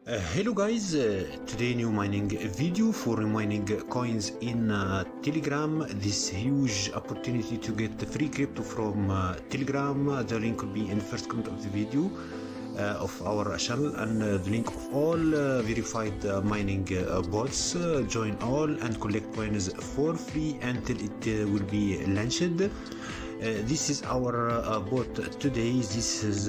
Hello guys, today new mining video for mining coins in Telegram. This huge opportunity to get the free crypto from Telegram. The link will be in the first comment of the video of our channel, and the link of all verified mining bots. Join all and collect coins for free until it will be launched. This is our bot today. This is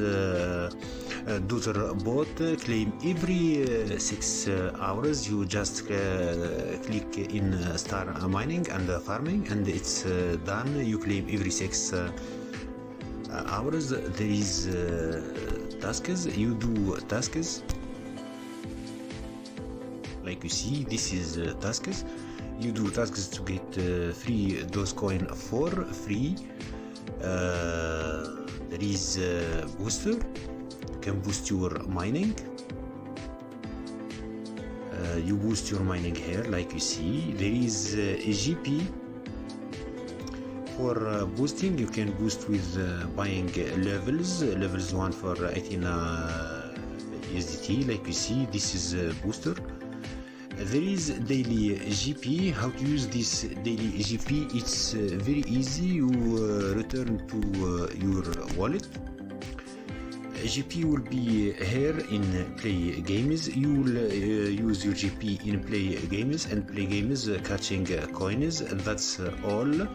Doze bot. Claim every 6 hours. You just click in start mining and farming, and it's done. You claim every 6 hours. There is tasks. You do tasks. Like you see, this is tasks. You do tasks to get free Doze coin for free. There is booster. You can boost your mining. You boost your mining here, like you see. There is a GP for boosting. You can boost with buying levels. Levels 1 for 18 USDT, like you see. This is a booster. There is daily GP. How to use this daily GP? It's very easy. You return to your wallet. GP will be here in play games. You will use your GP in play games and play games catching coins. That's all.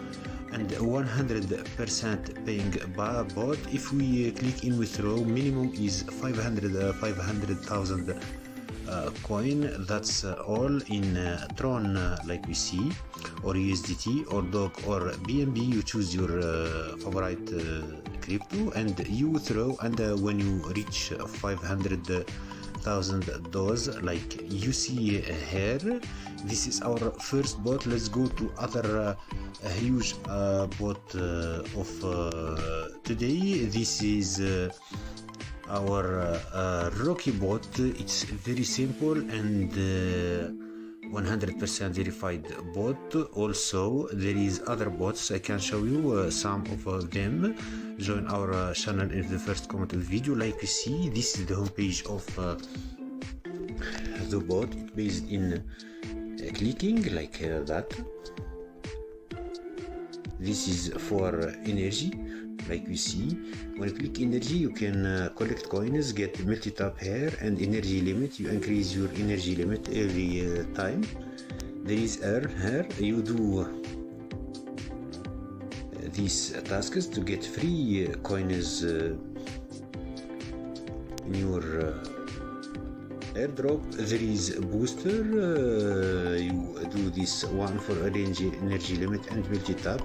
And 100% paying by bot. If we click in withrow, minimum is 500,000 coin. That's all in Tron, like we see, or USDT or DOC or BNB. You choose your favorite crypto and you withdraw, and when you reach 500,000 Doze, like you see here, this is our first bot. Let's go to other huge bot of today. This is our Roky bot. It's very simple and 100% verified bot. Also there is other bots. I can show you some of them. Join our channel in the first comment of the video. Like you see, this is the homepage of the bot. It's based in clicking like that. This is for energy. Like we see, when you click energy, you can collect coins, get multi-tap here, and energy limit. You increase your energy limit every time. There is air here. You do these tasks to get free coins in your airdrop. There is a booster. You do this one for energy limit and multi-tap.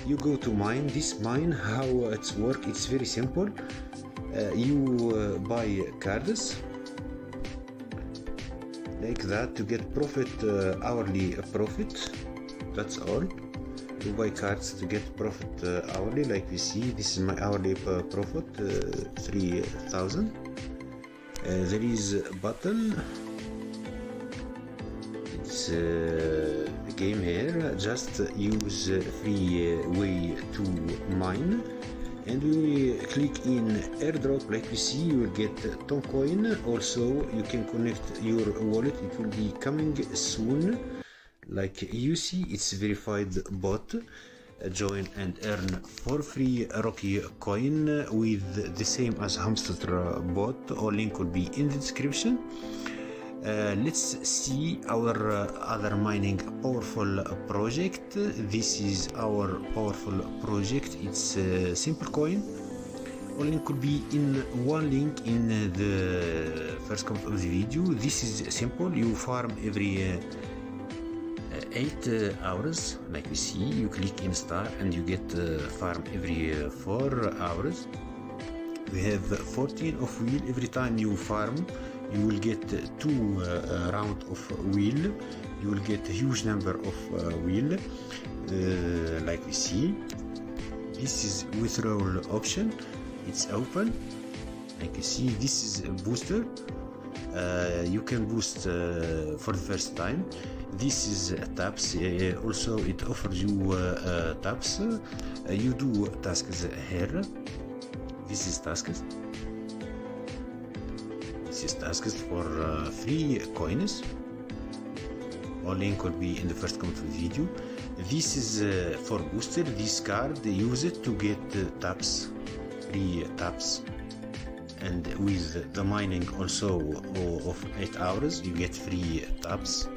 You go to mine. This mine, how it's work, it's very simple. You buy cards like that to get profit, hourly profit. That's all. You buy cards to get profit hourly, like we see. This is my hourly profit, 3,000. There is a button. It's game here. Just use free way to mine, and we click in airdrop. Like you see, you will get ton coin. Also you can connect your wallet. It will be coming soon. Like you see, it's verified bot. Join and earn for free Roky coin with the same as hamster bot. All link will be in the description. Let's see our other mining powerful project. This is our powerful project. It's a simple coin. All link could be in one link in the first comment of the video. This is simple. You farm every 8 hours, like we see. You click in start and you get farm every 4 hours. We have 14 of wheel. Every time you farm, you will get 2 round of wheel. You will get a huge number of wheel, like we see. This is withdrawal option. It's open, like you see. This is a booster. You can boost for the first time. This is taps. Also it offers you taps. You do tasks here. This is tasks. these tasks for free coins. All link will be in the first comment of the video. This is for booster. This card, use it to get taps, free taps, and with the mining also of 8 hours you get free taps.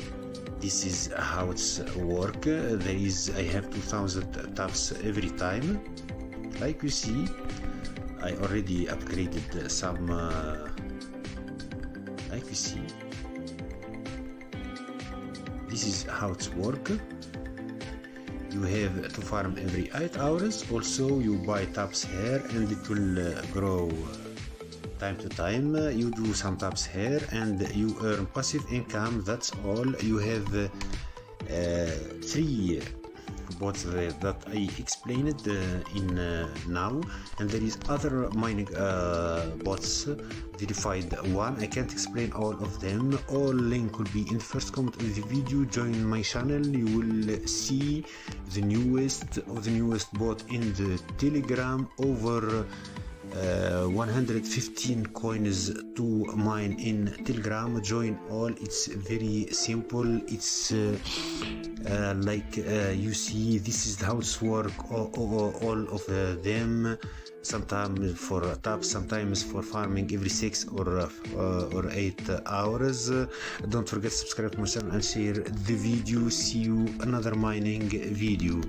This is how it's work. I have 2000 taps every time. Like you see, I already upgraded some. Like you see, this is how it's work. You have to farm every 8 hours. Also, you buy taps here, and it will grow time to time. You do some taps here, and you earn passive income. That's all. You have 3 bots there that I explained in now, and there is other mining bots, verified one. I can't explain all of them. All link will be in the first comment of the video. Join my channel, you will see the newest bot in the Telegram. Over 115 coins to mine in Telegram. Join all. It's very simple. It's like you see, this is how it's work. All of them, sometimes for taps, sometimes for farming every 6 or 8 hours. Don't forget to subscribe to my channel and share the video. See you another mining video.